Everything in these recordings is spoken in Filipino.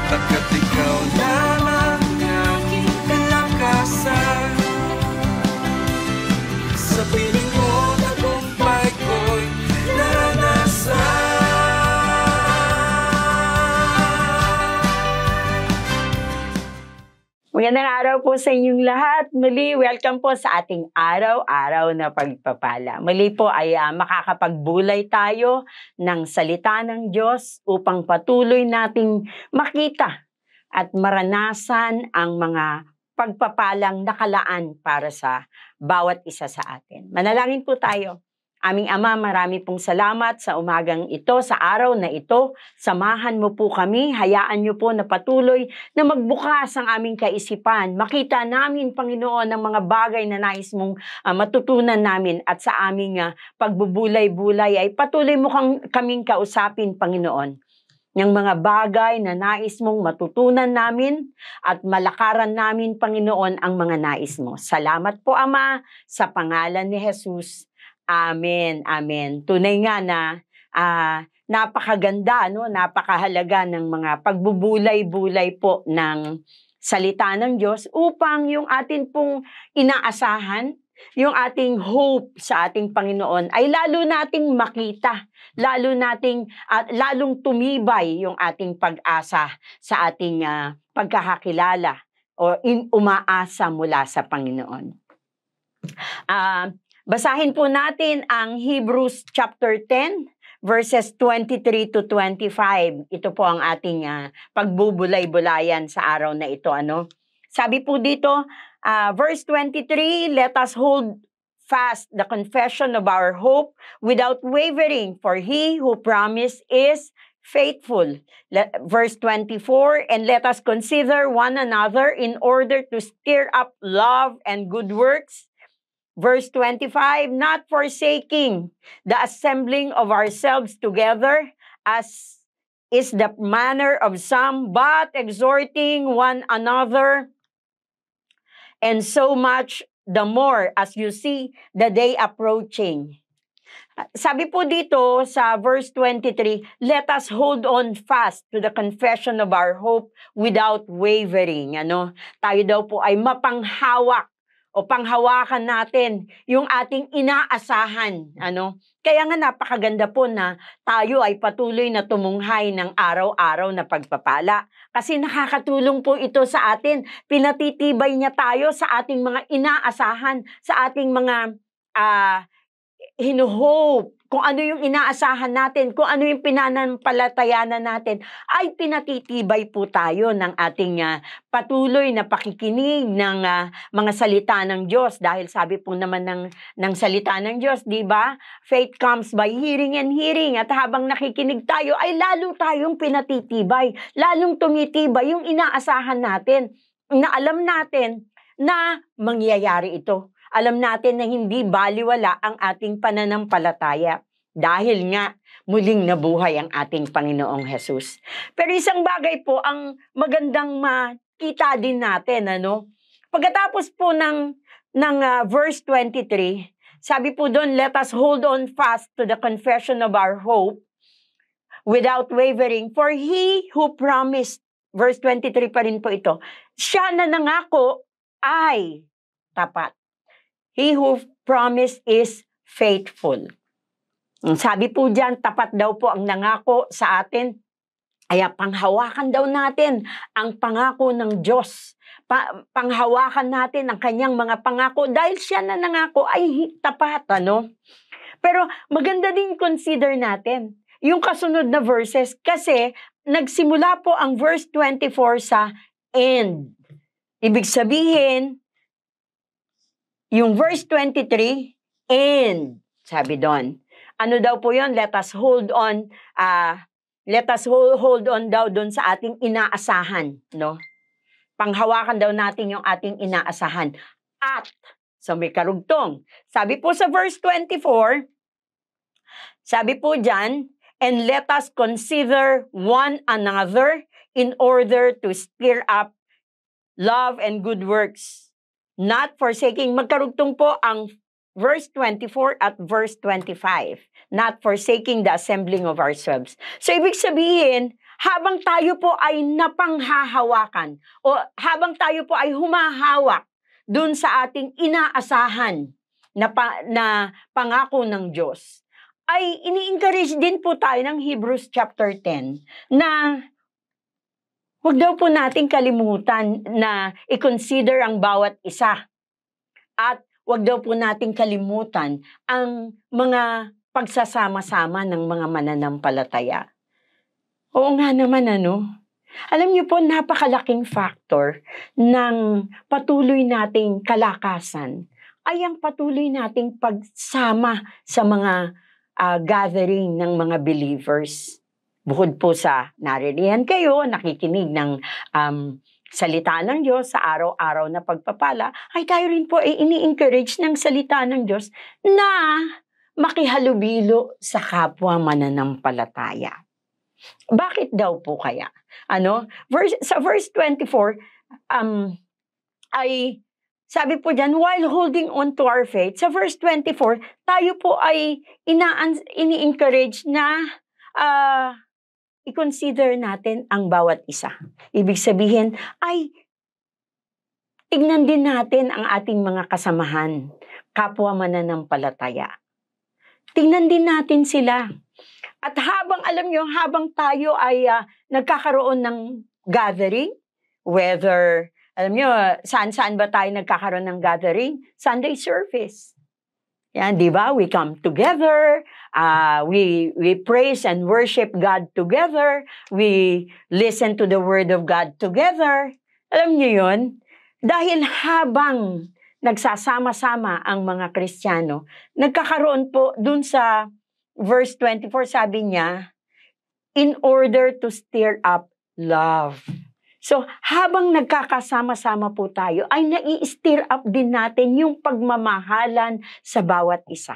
Pagkat ikaw lamang aking kalakasan, sa piling mo tagumpay ko'y naranasan. Magandang araw po sa inyong lahat. Muli, welcome po sa ating araw-araw na pagpapala. Muli po ay makakapagbulay tayo ng salita ng Diyos upang patuloy nating makita at maranasan ang mga pagpapalang nakalaan para sa bawat isa sa atin. Manalangin po tayo. Aming Ama, marami pong salamat sa umagang ito, sa araw na ito. Samahan mo po kami, hayaan niyo po na patuloy na magbukas ang aming kaisipan. Makita namin, Panginoon, ang mga bagay na nais mong matutunan namin at sa aming pagbubulay-bulay ay patuloy mo kaming kausapin, Panginoon. Yung mga bagay na nais mong matutunan namin at malakaran namin, Panginoon, ang mga nais mo. Salamat po, Ama, sa pangalan ni Jesus. Amen, amen. Tunay nga na napakaganda, no? Napakahalaga ng mga pagbubulay-bulay po ng salita ng Diyos upang yung atin pong inaasahan, yung ating hope sa ating Panginoon ay lalo nating makita, lalong tumibay yung ating pag-asa sa ating pagkakakilala o umaasa mula sa Panginoon. Basahin po natin ang Hebrews chapter 10, verses 23 to 25. Ito po ang ating pagbubulay-bulayan sa araw na ito. Sabi po dito, verse 23, let us hold fast the confession of our hope without wavering, for he who promised is faithful. Verse 24, and let us consider one another in order to stir up love and good works. Verse 25, not forsaking the assembling of ourselves together, as is the manner of some, but exhorting one another, and so much the more as you see the day approaching. Sabi po dito sa verse 23, let us hold on fast to the confession of our hope without wavering. Tayo daw po ay mapanghawak o panghawakan natin yung ating inaasahan. Kaya nga napakaganda po na tayo ay patuloy na tumunghay ng araw-araw na pagpapala. Kasi nakakatulong po ito sa atin. Pinatitibay niya tayo sa ating mga inaasahan, sa ating mga hinuhope, kung ano yung inaasahan natin, kung ano yung pinanampalatayanan natin, ay pinatitibay po tayo ng ating patuloy na pakikinig ng mga salita ng Diyos. Dahil sabi po naman ng salita ng Diyos, di ba? Faith comes by hearing and hearing. At habang nakikinig tayo, ay lalo tayong pinatitibay, lalong tumitibay yung inaasahan natin, na alam natin na mangyayari ito. Alam natin na hindi baliwala ang ating pananampalataya dahil nga muling nabuhay ang ating Panginoong Jesus. Pero isang bagay po ang magandang makita din natin, Pagkatapos po ng verse 23, sabi po doon, let us hold on fast to the confession of our hope without wavering, for he who promised, verse 23 pa rin po ito, siya na nangako ay tapat. He who promised is faithful. Sabi po dyan, tapat daw po ang nangako sa atin. Kaya panghawakan daw natin ang pangako ng Diyos. Panghawakan natin ang kanyang mga pangako dahil siya na nangako ay tapat. Pero maganda din consider natin yung kasunod na verses kasi nagsimula po ang verse 24 sa end. Ibig sabihin, yung verse 23, and, sabi doon. Ano daw po yun? Let us hold on daw doon sa ating inaasahan, Panghawakan daw natin yung ating inaasahan. At, so may karugtong. Sabi po sa verse 24, sabi po dyan, and let us consider one another in order to stir up love and good works. Not forsaking, magkarugtong po ang verse 24 at verse 25. Not forsaking the assembling of ourselves. So, ibig sabihin, habang tayo po ay napanghahawakan o habang tayo po ay humahawak dun sa ating inaasahan na pangako ng Diyos, ay ini-encourage din po tayo ng Hebrews chapter 10 na huwag daw po natin kalimutan na i-consider ang bawat isa. At huwag daw po natin kalimutan ang mga pagsasama-sama ng mga mananampalataya. Oo nga naman, Alam niyo po, napakalaking factor ng patuloy nating kalakasan ay ang patuloy nating pagsama sa mga gathering ng mga believers. Bukod po sa naririyan kayo, nakikinig ng salita ng Diyos sa araw-araw na pagpapala, ay tayo rin po ay ini-encourage ng salita ng Diyos na makihalubilo sa kapwa mananampalataya. Bakit daw po kaya? Sa verse 24, ay sabi po dyan, while holding on to our faith, sa verse 24, tayo po ay ini-encourage na i-consider natin ang bawat isa. Ibig sabihin, ay tignan din natin ang ating mga kasamahan, kapwa mananampalataya. Tignan din natin sila. At habang tayo ay nagkakaroon ng gathering, whether, saan-saan ba tayo nagkakaroon ng gathering? Sunday service. Yan, di ba? We come together, we praise and worship God together, we listen to the Word of God together. Alam niyo yun? Dahil habang nagsasama-sama ang mga Kristiyano, nagkakaroon po dun sa verse 24, sabi niya, in order to stir up love. So, habang nagkakasama-sama po tayo, ay nai-stir up din natin yung pagmamahalan sa bawat isa.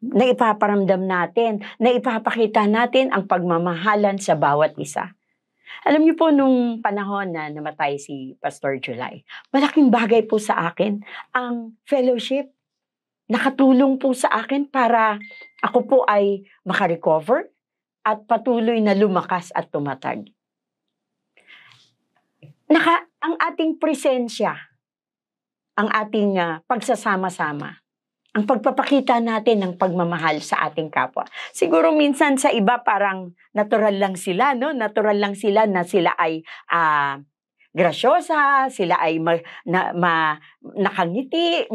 Na ipaparamdam natin, na ipapakita natin ang pagmamahalan sa bawat isa. Alam niyo po, nung panahon na namatay si Pastor July, malaking bagay po sa akin ang fellowship. Nakatulong po sa akin para ako po ay makarecover at patuloy na lumakas at tumatag. Ang ating presensya, ang ating pagsasama-sama, ang pagpapakita natin ng pagmamahal sa ating kapwa. Siguro minsan sa iba parang natural lang sila, Natural lang sila na sila ay grasyosa, sila ay nakangiti,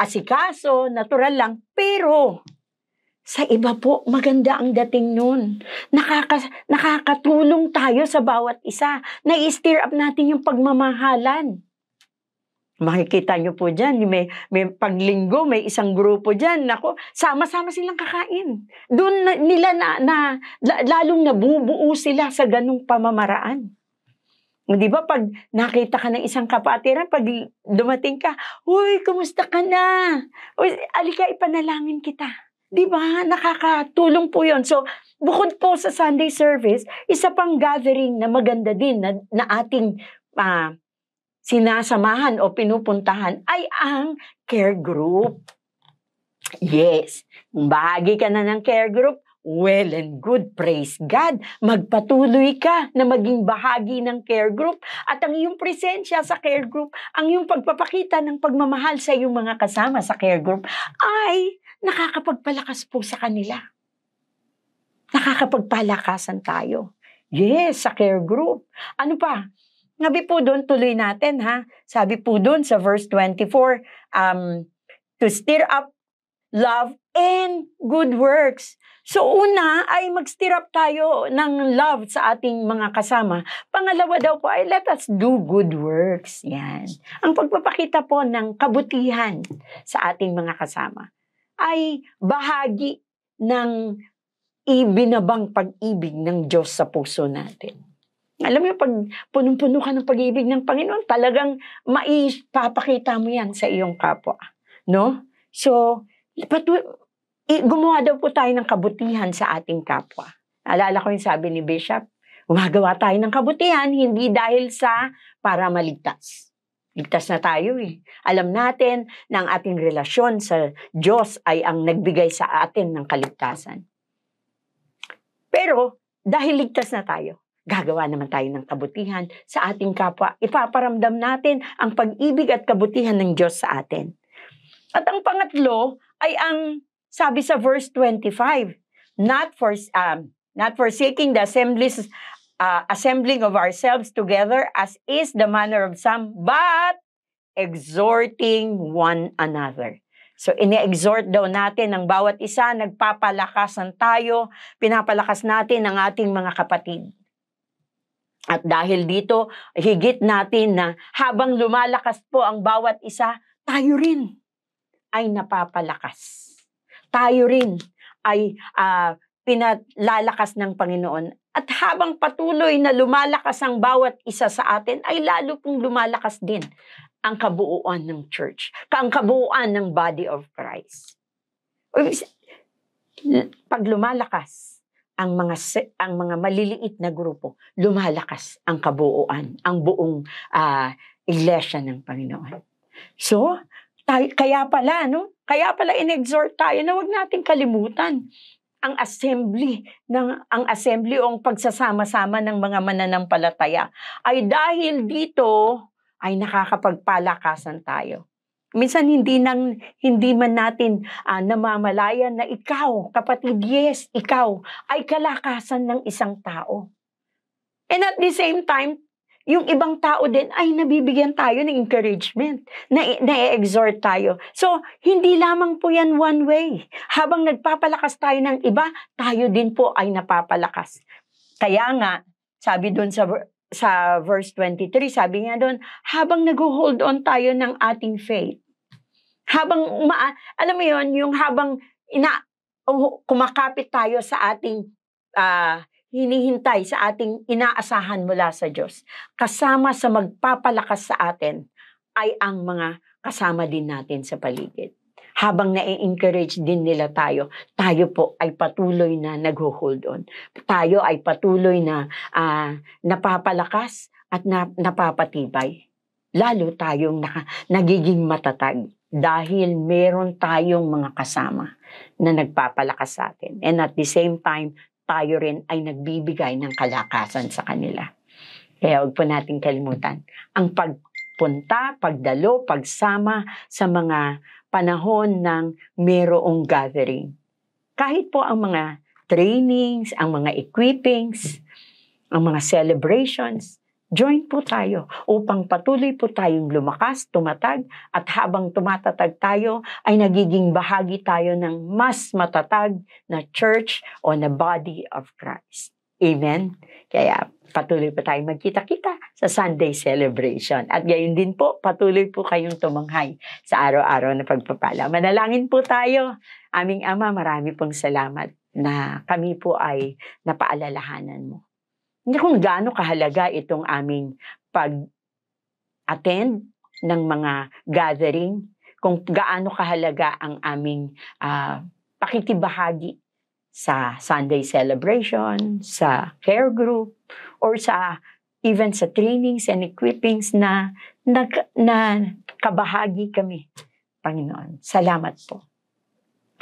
asikaso, natural lang. Pero sa iba po, maganda ang dating nun. Nakakatulong tayo sa bawat isa. Na-stir up natin yung pagmamahalan. Makikita nyo po dyan, may paglinggo, may isang grupo dyan. Nako, sama-sama silang kakain. Doon nila lalong nabubuo sila sa ganung pamamaraan. Di ba, pag nakita ka ng isang kapatiran, pag dumating ka, "Uy, kumusta ka na? Uy, alika, ipanalangin kita." Di ba? Nakakatulong po yun. So, bukod po sa Sunday service, isa pang gathering na maganda din na ating sinasamahan o pinupuntahan ay ang care group. Yes. Kung bahagi ka na ng care group, well and good. Praise God. Magpatuloy ka na maging bahagi ng care group. At ang iyong presensya sa care group, ang iyong pagpapakita ng pagmamahal sa iyong mga kasama sa care group ay nakakapagpalakas po sa kanila. Nakakapagpalakasan tayo. Yes, sa care group. Ano pa? Sabi po doon, tuloy natin Sabi po doon sa verse 24, to stir up love and good works. So una ay mag-stir up tayo ng love sa ating mga kasama. Pangalawa daw po ay let us do good works. Yan. Ang pagpapakita po ng kabutihan sa ating mga kasama ay bahagi ng ibinabang pag-ibig ng Diyos sa puso natin. Alam mo, pag punong-puno ka ng pag-ibig ng Panginoon, talagang maipapakita mo yan sa iyong kapwa. No? So, gumawa daw po tayo ng kabutihan sa ating kapwa. Alala ko yung sabi ni Bishop, gumagawa tayo ng kabutihan, hindi dahil sa para maligtas. Ligtas na tayo Alam natin na ang ating relasyon sa Diyos ay ang nagbigay sa atin ng kaligtasan. Pero, dahil ligtas na tayo, gagawa naman tayo ng kabutihan sa ating kapwa. Ipaparamdam natin ang pag-ibig at kabutihan ng Diyos sa atin. At ang pangatlo ay ang sabi sa verse 25, not forsaking the assembling of ourselves together as is the manner of some, but exhorting one another. So, ini-exhort daw natin ng bawat isa, nagpapalakasan tayo, pinapalakas natin ang ating mga kapatid. At dahil dito, higit natin na habang lumalakas po ang bawat isa, tayo rin ay napapalakas. Tayo rin ay pinalalakas ng Panginoon. At habang patuloy na lumalakas ang bawat isa sa atin, ay lalo pong lumalakas din ang kabuuan ng church, ang kabuuan ng body of Christ. Pag lumalakas ang mga maliliit na grupo, lumalakas ang kabuuan, ang buong iglesia ng Panginoon. So, kaya pala in-exhort tayo na huwag nating kalimutan ang assembly o ang pagsasama-sama ng mga mananampalataya ay dahil dito ay nakakapagpalakasan tayo. Minsan hindi man natin namamalayan na ikaw, kapatid, yes, ikaw ay kalakasan ng isang tao. And at the same time, yung ibang tao din ay nabibigyan tayo ng encouragement, na-exhort tayo. So, hindi lamang po yan one way. Habang nagpapalakas tayo ng iba, tayo din po ay napapalakas. Kaya nga, sabi doon sa verse 23, sabi nga doon, habang nag-hold on tayo ng ating faith, habang, alam mo yun, yung habang kumakapit tayo sa ating hinihintay, sa ating inaasahan mula sa Diyos, kasama sa magpapalakas sa atin ay ang mga kasama din natin sa paligid. Habang na-encourage din nila tayo po ay patuloy na nag-hold on. Tayo ay patuloy na napapalakas at napapatibay. Lalo tayong nagiging matatag dahil meron tayong mga kasama na nagpapalakas sa atin. And at the same time, tayo rin ay nagbibigay ng kalakasan sa kanila. Kaya huwag po natin kalimutan ang pagpunta, pagdalo, pagsama sa mga panahon ng merong gathering. Kahit po ang mga trainings, ang mga equippings, ang mga celebrations, join po tayo upang patuloy po tayong lumakas, tumatag, at habang tumatatag tayo, ay nagiging bahagi tayo ng mas matatag na church o na body of Christ. Amen? Kaya patuloy po tayong magkita-kita sa Sunday celebration. At gayon din po, patuloy po kayong tumanghay sa araw-araw na pagpapala. Manalangin po tayo. Aming Ama, marami pong salamat na kami po ay napaalalahanan mo. Hindi kung gaano kahalaga itong aming pag-attend ng mga gathering, kung gaano kahalaga ang aming pakikibahagi sa Sunday celebration, sa care group, or even sa trainings and equippings na kabahagi kami. Panginoon, salamat po.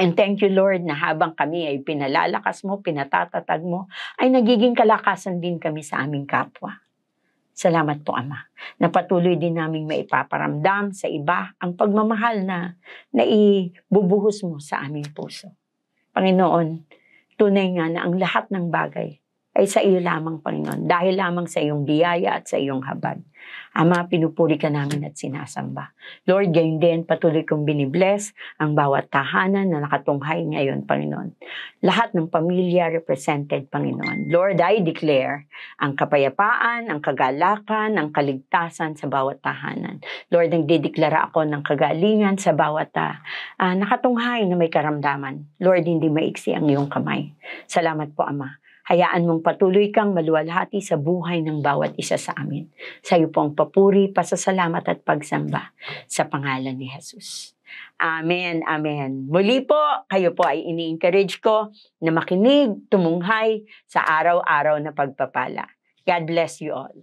And thank you, Lord, na habang kami ay pinalalakas mo, pinatatatag mo, ay nagiging kalakasan din kami sa aming kapwa. Salamat po, Ama, na patuloy din naming maipaparamdam sa iba ang pagmamahal na ibubuhos mo sa aming puso. Panginoon, tunay nga na ang lahat ng bagay ay sa iyo lamang, Panginoon, dahil lamang sa iyong biyaya at sa iyong habag. Ama, pinupuri ka namin at sinasamba. Lord, gayon din, patuloy kong binibless ang bawat tahanan na nakatunghay ngayon, Panginoon. Lahat ng pamilya represented, Panginoon. Lord, I declare ang kapayapaan, ang kagalakan, ang kaligtasan sa bawat tahanan. Lord, nagdideklara ako ng kagalingan sa bawat nakatunghay na may karamdaman. Lord, hindi maiksi ang iyong kamay. Salamat po, Ama. Hayaan mong patuloy kang maluwalhati sa buhay ng bawat isa sa amin. Sa iyo po ang papuri, pasasalamat at pagsamba sa pangalan ni Jesus. Amen, amen. Muli po, kayo po ay ini-encourage ko na makinig, tumunghay sa araw-araw na pagpapala. God bless you all.